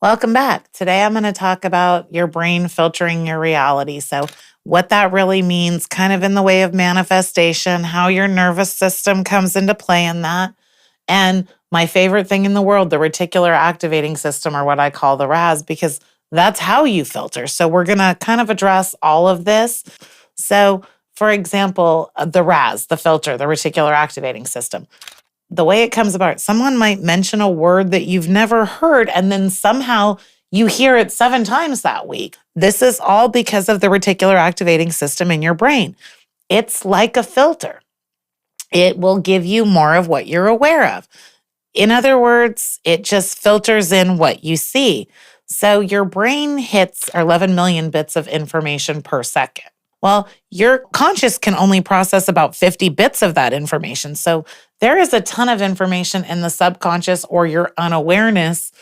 Welcome back. Today I'm going to talk about your brain filtering your reality. So, what that really means, kind of in the way of manifestation, how your nervous system comes into play in that. And my favorite thing in the world, the reticular activating system, or what I call the RAS, because that's how you filter. So, we're going to kind of address all of this. So, for example, the RAS, the filter, the reticular activating system. The way it comes about, someone might mention a word that you've never heard, and then somehow you hear it 7 times that week. This is all because of the reticular activating system in your brain. It's like a filter. It will give you more of what you're aware of. In other words, it just filters in what you see. So your brain hits 11 million bits of information per second. Well, your conscious can only process about 50 bits of that information. So there is a ton of information in the subconscious or your unawareness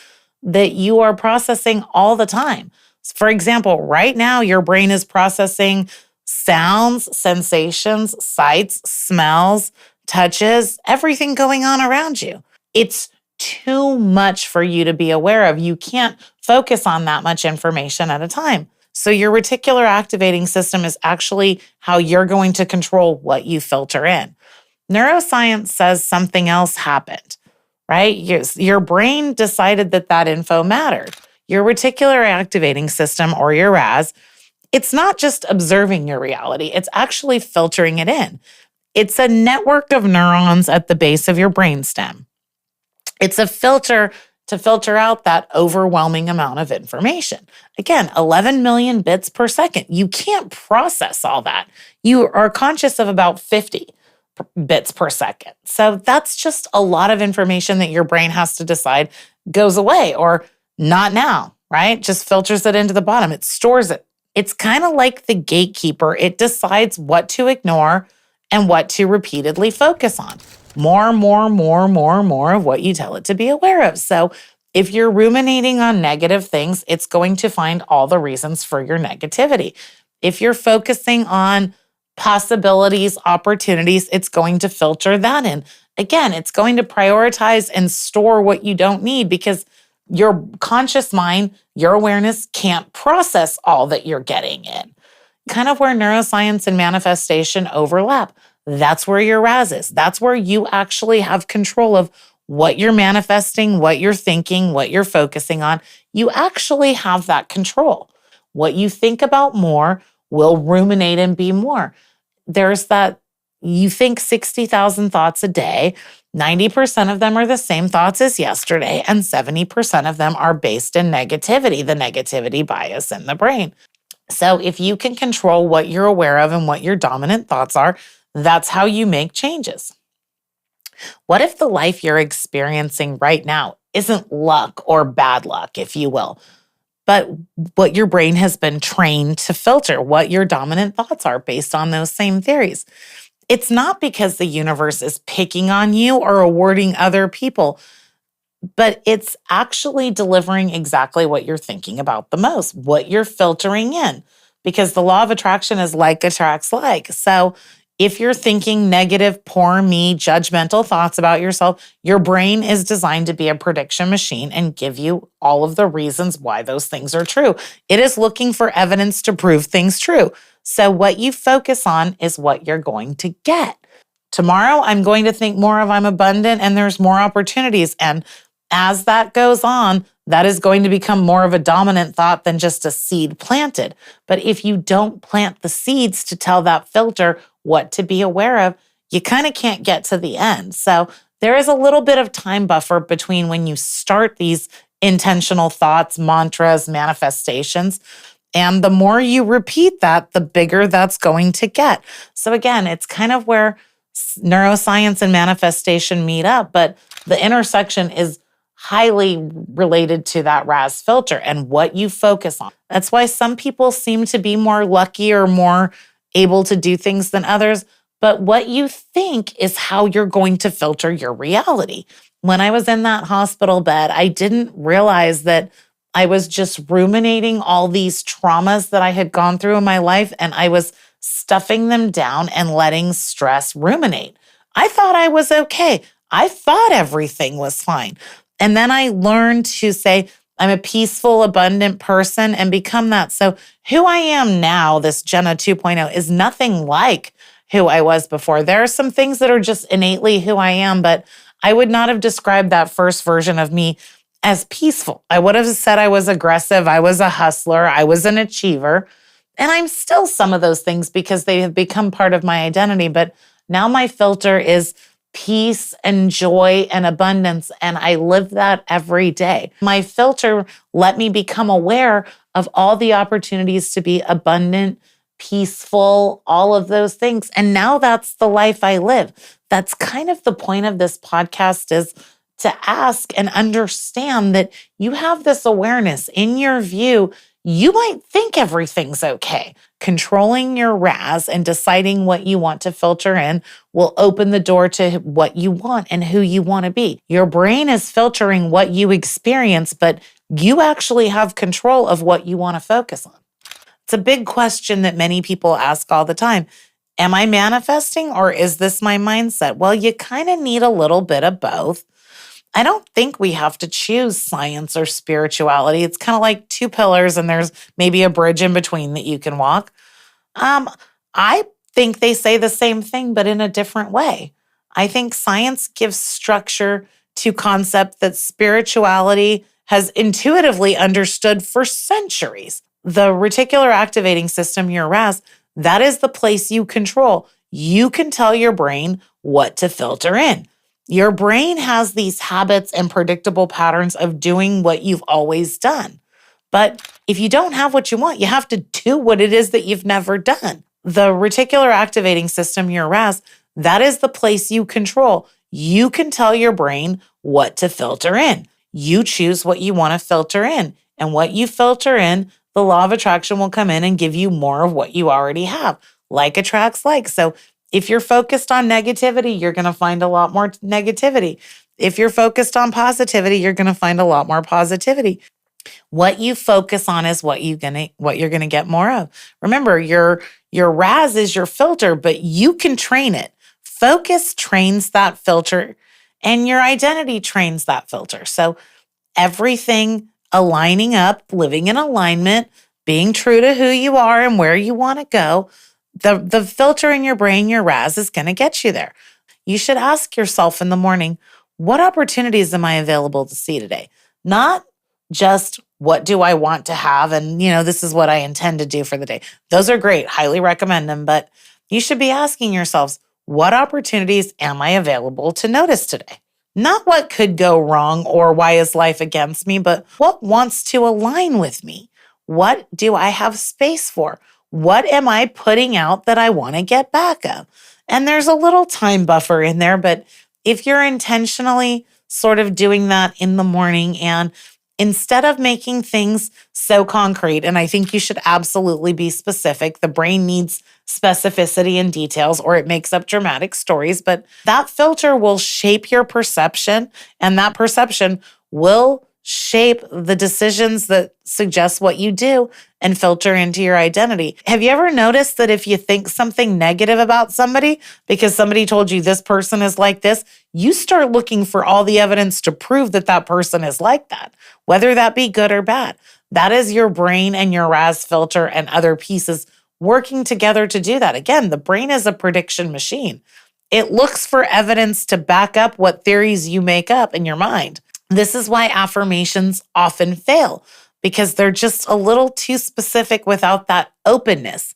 that you are processing all the time. For example, right now, your brain is processing sounds, sensations, sights, smells, touches, everything going on around you. It's too much for you to be aware of. You can't focus on that much information at a time. So your reticular activating system is actually how you're going to control what you filter in. Neuroscience says something else happened, right? Your brain decided that info mattered. Your reticular activating system, or your RAS, it's not just observing your reality, it's actually filtering it in. It's a network of neurons at the base of your brainstem. It's a filter to filter out that overwhelming amount of information. Again, 11 million bits per second. You can't process all that. You are conscious of about 50 bits per second. So that's just a lot of information that your brain has to decide goes away or not now, right? Just filters it into the bottom. It stores it. It's kind of like the gatekeeper. It decides what to ignore and what to repeatedly focus on. More of what you tell it to be aware of. So if you're ruminating on negative things, it's going to find all the reasons for your negativity. If you're focusing on possibilities, opportunities, it's going to filter that in. Again, it's going to prioritize and store what you don't need because your conscious mind, your awareness can't process all that you're getting in. Kind of where neuroscience and manifestation overlap. That's where your RAS is. That's where you actually have control of what you're manifesting, what you're thinking, what you're focusing on. You actually have that control. What you think about more will ruminate and be more. There's that, you think 60,000 thoughts a day, 90% of them are the same thoughts as yesterday, and 70% of them are based in negativity, the negativity bias in the brain. So if you can control what you're aware of and what your dominant thoughts are, that's how you make changes. What if the life you're experiencing right now isn't luck or bad luck, if you will, but what your brain has been trained to filter, what your dominant thoughts are based on those same theories? It's not because the universe is picking on you or awarding other people, but it's actually delivering exactly what you're thinking about the most, what you're filtering in, because the law of attraction is like attracts like. So if you're thinking negative, poor me, judgmental thoughts about yourself, your brain is designed to be a prediction machine and give you all of the reasons why those things are true. It is looking for evidence to prove things true. So what you focus on is what you're going to get. Tomorrow, I'm going to think more of I'm abundant and there's more opportunities. And as that goes on, that is going to become more of a dominant thought than just a seed planted. But if you don't plant the seeds to tell that filter what to be aware of, you kind of can't get to the end. So there is a little bit of time buffer between when you start these intentional thoughts, mantras, manifestations. And the more you repeat that, the bigger that's going to get. So again, it's kind of where neuroscience and manifestation meet up, but the intersection is highly related to that RAS filter and what you focus on. That's why some people seem to be more lucky or more able to do things than others, but what you think is how you're going to filter your reality. When I was in that hospital bed, I didn't realize that I was just ruminating all these traumas that I had gone through in my life, and I was stuffing them down and letting stress ruminate. I thought I was okay. I thought everything was fine. And then I learned to say, I'm a peaceful, abundant person and become that. So who I am now, this Jenna 2.0, is nothing like who I was before. There are some things that are just innately who I am, but I would not have described that first version of me as peaceful. I would have said I was aggressive. I was a hustler. I was an achiever. And I'm still some of those things because they have become part of my identity. But now my filter is peace and joy and abundance. And I live that every day. My filter let me become aware of all the opportunities to be abundant, peaceful, all of those things. And now that's the life I live. That's kind of the point of this podcast, is to ask and understand that you have this awareness. In your view, you might think everything's okay. Controlling your RAS and deciding what you want to filter in will open the door to what you want and who you want to be. Your brain is filtering what you experience, but you actually have control of what you want to focus on. It's a big question that many people ask all the time. Am I manifesting, or is this my mindset? Well, you kind of need a little bit of both. I don't think we have to choose science or spirituality. It's kind of like two pillars and there's maybe a bridge in between that you can walk. I think they say the same thing, but in a different way. I think science gives structure to concept that spirituality has intuitively understood for centuries. The reticular activating system, your RAS, that is the place you control. You can tell your brain what to filter in. Your brain has these habits and predictable patterns of doing what you've always done. But if you don't have what you want, you have to do what it is that you've never done. The reticular activating system, your RAS, that is the place you control. You can tell your brain what to filter in. You choose what you want to filter in. And what you filter in, the law of attraction will come in and give you more of what you already have. Like attracts like. So if you're focused on negativity, you're going to find a lot more negativity. If you're focused on positivity, you're going to find a lot more positivity. What you focus on is what you're going to get more of. Remember, your RAS is your filter, but you can train it. Focus trains that filter, and your identity trains that filter. So everything aligning up, living in alignment, being true to who you are and where you want to go, the filter in your brain, your RAS, is going to get you there. You should ask yourself in the morning, what opportunities am I available to see today? Not just what do I want to have and, this is what I intend to do for the day. Those are great. Highly recommend them. But you should be asking yourselves, what opportunities am I available to notice today? Not what could go wrong or why is life against me, but what wants to align with me? What do I have space for? What am I putting out that I want to get back of? And there's a little time buffer in there, but if you're intentionally sort of doing that in the morning, and instead of making things so concrete, and I think you should absolutely be specific, the brain needs specificity and details or it makes up dramatic stories, but that filter will shape your perception, and that perception will shape the decisions that suggest what you do and filter into your identity. Have you ever noticed that if you think something negative about somebody because somebody told you this person is like this, you start looking for all the evidence to prove that that person is like that, whether that be good or bad? That is your brain and your RAS filter and other pieces working together to do that. Again, the brain is a prediction machine. It looks for evidence to back up what theories you make up in your mind. This is why affirmations often fail, because they're just a little too specific without that openness.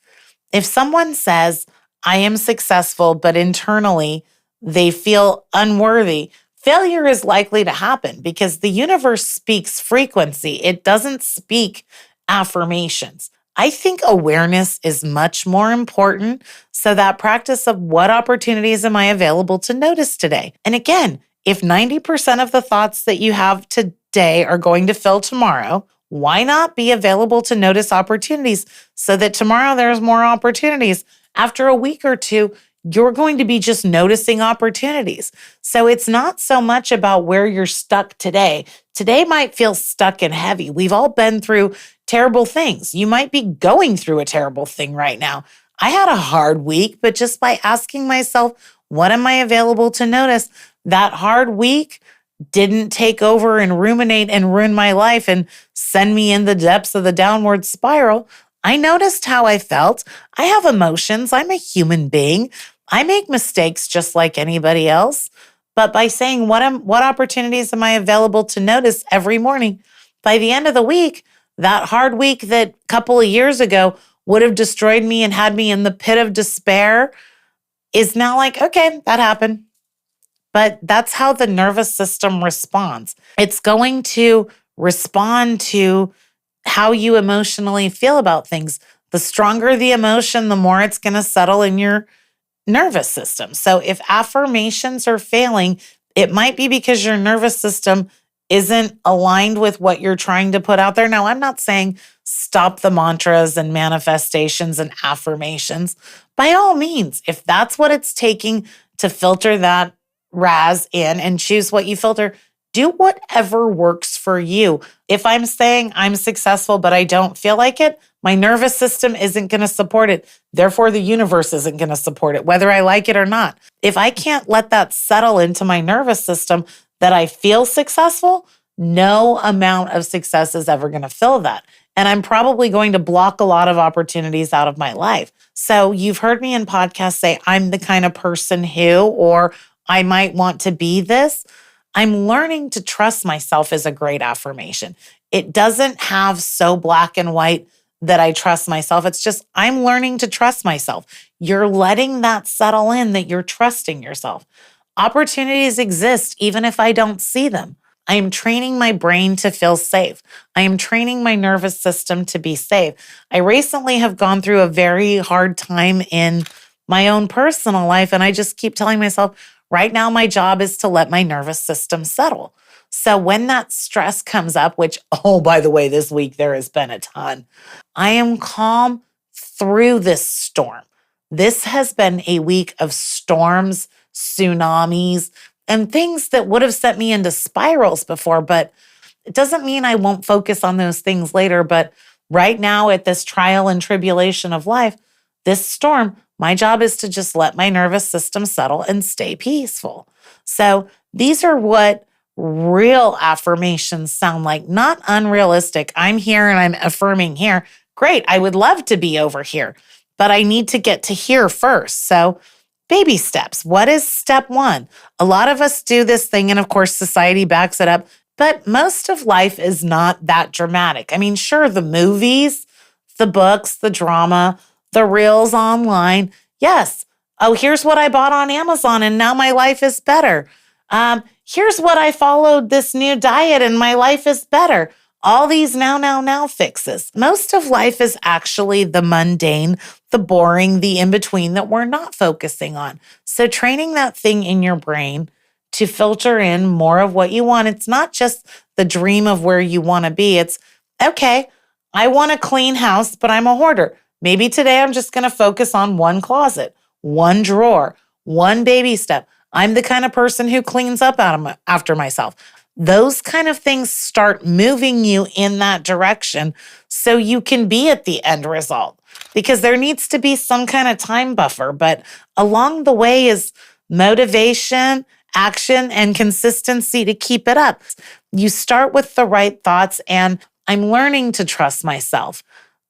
If someone says, I am successful, but internally they feel unworthy, failure is likely to happen because the universe speaks frequency. It doesn't speak affirmations. I think awareness is much more important. So that practice of what opportunities am I available to notice today? And again, if 90% of the thoughts that you have today are going to fill tomorrow, why not be available to notice opportunities so that tomorrow there's more opportunities? After a week or two, you're going to be just noticing opportunities. So it's not so much about where you're stuck today. Today might feel stuck and heavy. We've all been through terrible things. You might be going through a terrible thing right now. I had a hard week, but just by asking myself, what am I available to notice? That hard week didn't take over and ruminate and ruin my life and send me in the depths of the downward spiral. I noticed how I felt. I have emotions. I'm a human being. I make mistakes just like anybody else. But by saying what opportunities am I available to notice every morning, by the end of the week, that hard week that a couple of years ago would have destroyed me and had me in the pit of despair is now like, okay, that happened. But that's how the nervous system responds. It's going to respond to how you emotionally feel about things. The stronger the emotion, the more it's going to settle in your nervous system. So if affirmations are failing, it might be because your nervous system isn't aligned with what you're trying to put out there. Now, I'm not saying stop the mantras and manifestations and affirmations. By all means, if that's what it's taking to filter that RAS in and choose what you filter, do whatever works for you. If I'm saying I'm successful, but I don't feel like it, my nervous system isn't going to support it. Therefore, the universe isn't going to support it, whether I like it or not. If I can't let that settle into my nervous system that I feel successful, no amount of success is ever going to fill that. And I'm probably going to block a lot of opportunities out of my life. So you've heard me in podcasts say, I'm the kind of person who, or I might want to be this. I'm learning to trust myself is a great affirmation. It doesn't have so black and white that I trust myself. It's just, I'm learning to trust myself. You're letting that settle in that you're trusting yourself. Opportunities exist even if I don't see them. I am training my brain to feel safe. I am training my nervous system to be safe. I recently have gone through a very hard time in my own personal life, and I just keep telling myself, right now, my job is to let my nervous system settle. So when that stress comes up, which, oh, by the way, this week there has been a ton, I am calm through this storm. This has been a week of storms, tsunamis, and things that would have sent me into spirals before, but it doesn't mean I won't focus on those things later. But right now at this trial and tribulation of life, this storm, my job is to just let my nervous system settle and stay peaceful. So these are what real affirmations sound like, not unrealistic. I'm here and I'm affirming here. Great, I would love to be over here, but I need to get to here first. So baby steps. What is step one? A lot of us do this thing, and of course, society backs it up, but most of life is not that dramatic. I mean, sure, the movies, the books, the drama, the reels online. Yes. Oh, here's what I bought on Amazon, and now my life is better. Here's what I followed this new diet, and my life is better. All these now fixes. Most of life is actually the mundane, the boring, the in-between that we're not focusing on. So training that thing in your brain to filter in more of what you want. It's not just the dream of where you want to be. It's, okay, I want a clean house, but I'm a hoarder. Maybe today I'm just going to focus on one closet, one drawer, one baby step. I'm the kind of person who cleans up after myself. Those kind of things start moving you in that direction so you can be at the end result, because there needs to be some kind of time buffer. But along the way is motivation, action, and consistency to keep it up. You start with the right thoughts, and I'm learning to trust myself.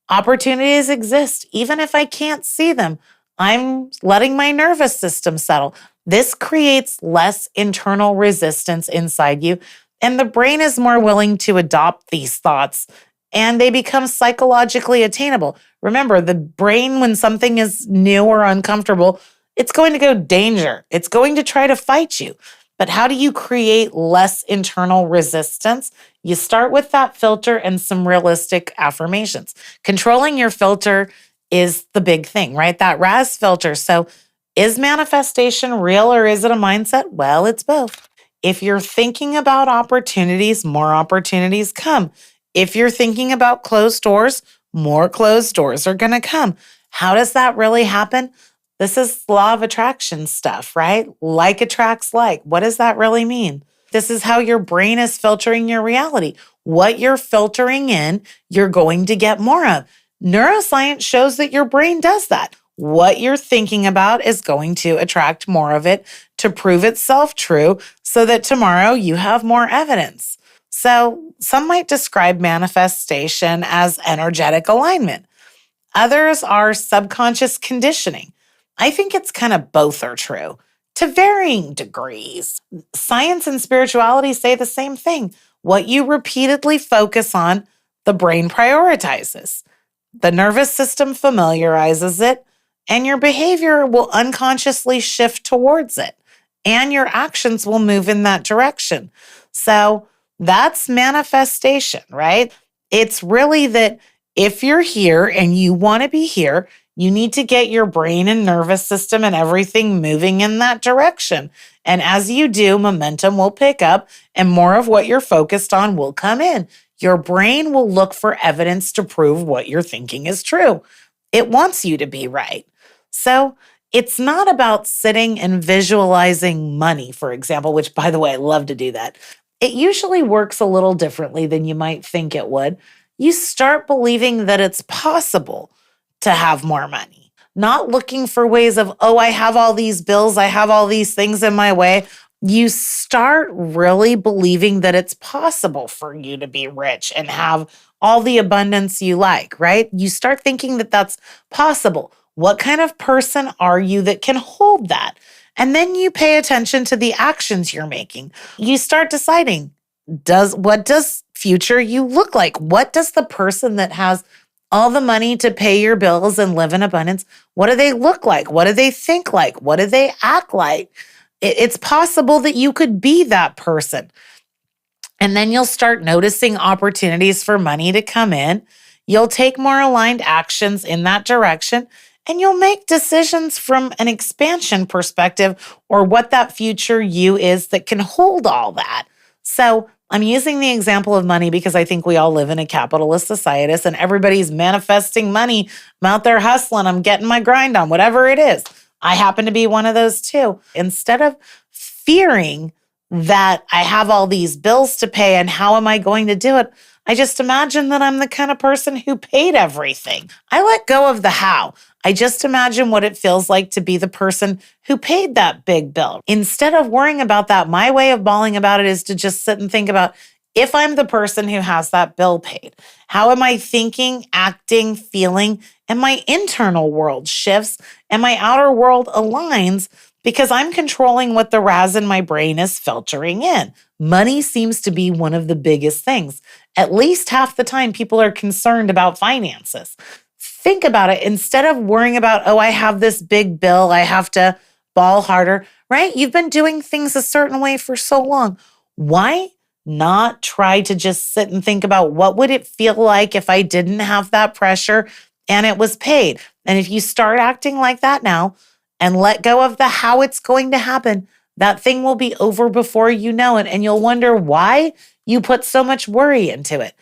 Opportunities exist, even if I can't see them. I'm letting my nervous system settle. This creates less internal resistance inside you, and the brain is more willing to adopt these thoughts, and they become psychologically attainable. Remember, the brain, when something is new or uncomfortable, it's going to go danger. It's going to try to fight you. But how do you create less internal resistance? You start with that filter and some realistic affirmations. Controlling your filter is the big thing, right? That RAS filter. So is manifestation real or is it a mindset? Well, it's both. If you're thinking about opportunities, more opportunities come. If you're thinking about closed doors, more closed doors are going to come. How does that really happen? This is law of attraction stuff, right? Like attracts like. What does that really mean? This is how your brain is filtering your reality. What you're filtering in, you're going to get more of. Neuroscience shows that your brain does that. what you're thinking about is going to attract more of it to prove itself true so that tomorrow you have more evidence. So, some might describe manifestation as energetic alignment. Others are subconscious conditioning. I think it's kind of both are true to varying degrees. Science and spirituality say the same thing. What you repeatedly focus on, the brain prioritizes. The nervous system familiarizes it, and your behavior will unconsciously shift towards it, and your actions will move in that direction. So that's manifestation, right? It's really that if you're here and you want to be here, you need to get your brain and nervous system and everything moving in that direction. And as you do, momentum will pick up and more of what you're focused on will come in. Your brain will look for evidence to prove what you're thinking is true. It wants you to be right. So it's not about sitting and visualizing money, for example, which, by the way, I love to do that. It usually works a little differently than you might think it would. You start believing that it's possible to have more money, not looking for ways of, oh, I have all these bills, I have all these things in my way. You start really believing that it's possible for you to be rich and have all the abundance you like, right? You start thinking that that's possible. What kind of person are you that can hold that? And then you pay attention to the actions you're making. You start deciding, what does future you look like? What does the person that has all the money to pay your bills and live in abundance, what do they look like? What do they think like? What do they act like? It's possible that you could be that person. And then you'll start noticing opportunities for money to come in. You'll take more aligned actions in that direction, and you'll make decisions from an expansion perspective or what that future you is that can hold all that. So I'm using the example of money because I think we all live in a capitalist society and everybody's manifesting money. I'm out there hustling. I'm getting my grind on, whatever it is. I happen to be one of those too. Instead of fearing that I have all these bills to pay and how am I going to do it, I just imagine that I'm the kind of person who paid everything. I let go of the how. I just imagine what it feels like to be the person who paid that big bill. Instead of worrying about that, my way of bawling about it is to just sit and think about, if I'm the person who has that bill paid, how am I thinking, acting, feeling, and my internal world shifts and my outer world aligns because I'm controlling what the RAS in my brain is filtering in. Money seems to be one of the biggest things. At least half the time, people are concerned about finances. Think about it. Instead of worrying about, oh, I have this big bill, I have to ball harder, right? You've been doing things a certain way for so long. Why not try to just sit and think about what would it feel like if I didn't have that pressure and it was paid? And if you start acting like that now and let go of the how it's going to happen, that thing will be over before you know it. And you'll wonder why you put so much worry into it.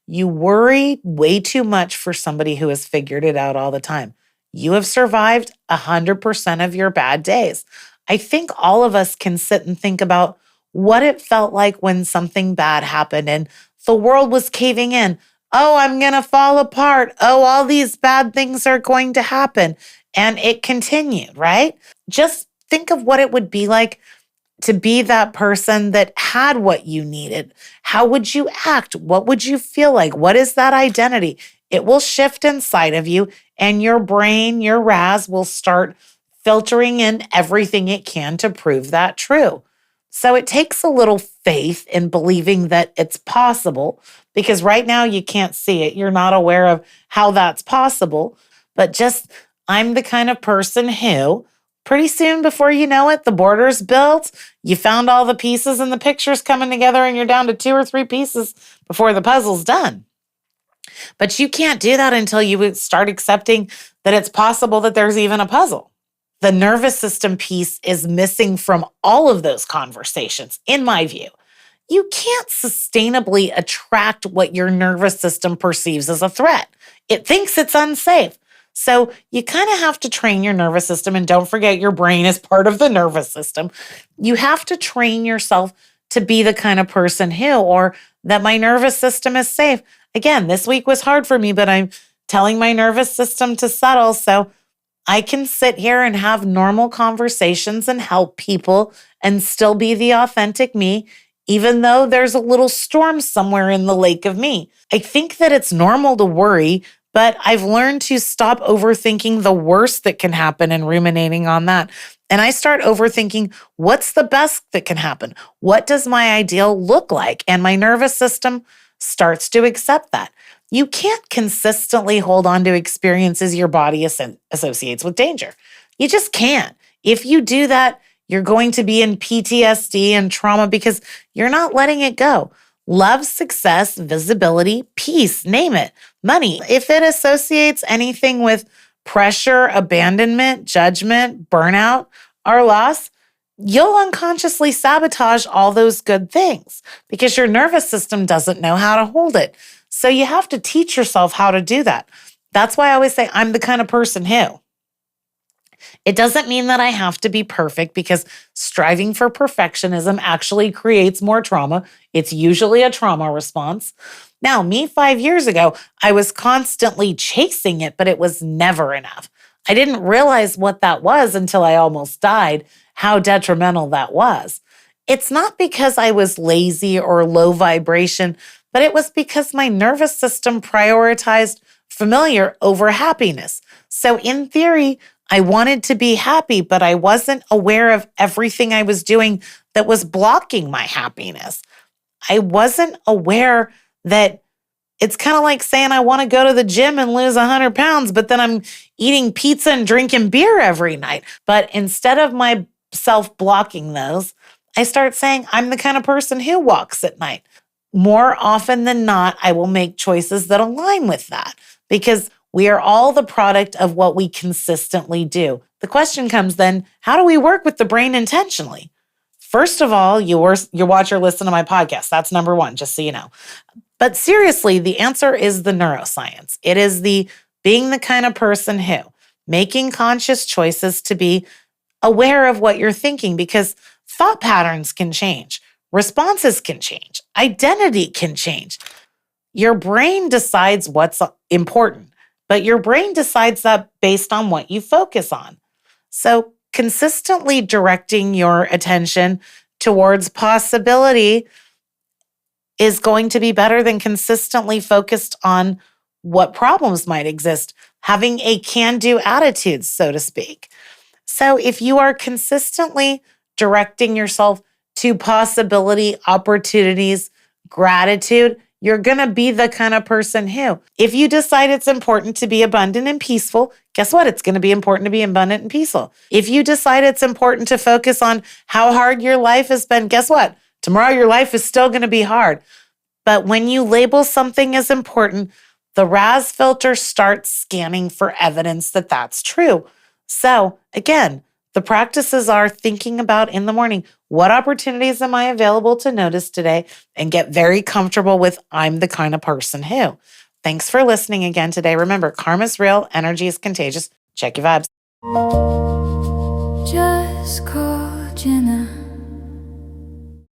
You worry way too much for somebody who has figured it out all the time. You have survived 100% of your bad days. I think all of us can sit and think about what it felt like when something bad happened and the world was caving in. Oh, I'm going to fall apart. Oh, all these bad things are going to happen. And it continued, right? Just think of what it would be like to be that person that had what you needed. How would you act? What would you feel like? What is that identity? It will shift inside of you, and your brain, your RAS, will start filtering in everything it can to prove that true. So it takes a little faith in believing that it's possible, because right now you can't see it. You're not aware of how that's possible, but just, I'm the kind of person who, pretty soon before you know it, the border's built, you found all the pieces and the pictures coming together and you're down to 2 or 3 pieces before the puzzle's done. But you can't do that until you start accepting that it's possible that there's even a puzzle. The nervous system piece is missing from all of those conversations, in my view. You can't sustainably attract what your nervous system perceives as a threat. It thinks it's unsafe. So you kind of have to train your nervous system, and don't forget your brain is part of the nervous system. You have to train yourself to be the kind of person who, or that my nervous system is safe. Again, this week was hard for me, but I'm telling my nervous system to settle. So I can sit here and have normal conversations and help people and still be the authentic me, even though there's a little storm somewhere in the lake of me. I think that it's normal to worry, but I've learned to stop overthinking the worst that can happen and ruminating on that. And I start overthinking what's the best that can happen? What does my ideal look like? And my nervous system starts to accept that. You can't consistently hold on to experiences your body associates with danger. You just can't. If you do that, you're going to be in PTSD and trauma because you're not letting it go. Love, success, visibility, peace, name it, money. If it associates anything with pressure, abandonment, judgment, burnout, or loss, you'll unconsciously sabotage all those good things because your nervous system doesn't know how to hold it. So you have to teach yourself how to do that. That's why I always say I'm the kind of person who. It doesn't mean that I have to be perfect because striving for perfectionism actually creates more trauma. It's usually a trauma response. Now, me 5 years ago, I was constantly chasing it, but it was never enough. I didn't realize what that was until I almost died, how detrimental that was. It's not because I was lazy or low vibration, but it was because my nervous system prioritized familiar over happiness. So in theory, I wanted to be happy, but I wasn't aware of everything I was doing that was blocking my happiness. I wasn't aware that it's kind of like saying I want to go to the gym and lose 100 pounds, but then I'm eating pizza and drinking beer every night. But instead of myself blocking those, I start saying I'm the kind of person who walks at night. More often than not, I will make choices that align with that because we are all the product of what we consistently do. The question comes then, how do we work with the brain intentionally? First of all, you watch or listen to my podcast. That's number one, just so you know. But seriously, the answer is the neuroscience. It is the being the kind of person who, making conscious choices to be aware of what you're thinking because thought patterns can change, responses can change, identity can change. Your brain decides what's important, but your brain decides that based on what you focus on. So consistently directing your attention towards possibility is going to be better than consistently focused on what problems might exist, having a can-do attitude, so to speak. So if you are consistently directing yourself to possibility, opportunities, gratitude, you're going to be the kind of person who, if you decide it's important to be abundant and peaceful, guess what? It's going to be important to be abundant and peaceful. If you decide it's important to focus on how hard your life has been, guess what? Tomorrow your life is still going to be hard. But when you label something as important, the RAS filter starts scanning for evidence that that's true. So again, the practices are thinking about in the morning, what opportunities am I available to notice today, and get very comfortable with I'm the kind of person who. Thanks for listening again today. Remember, karma's real, energy is contagious. Check your vibes. Just call Jenna.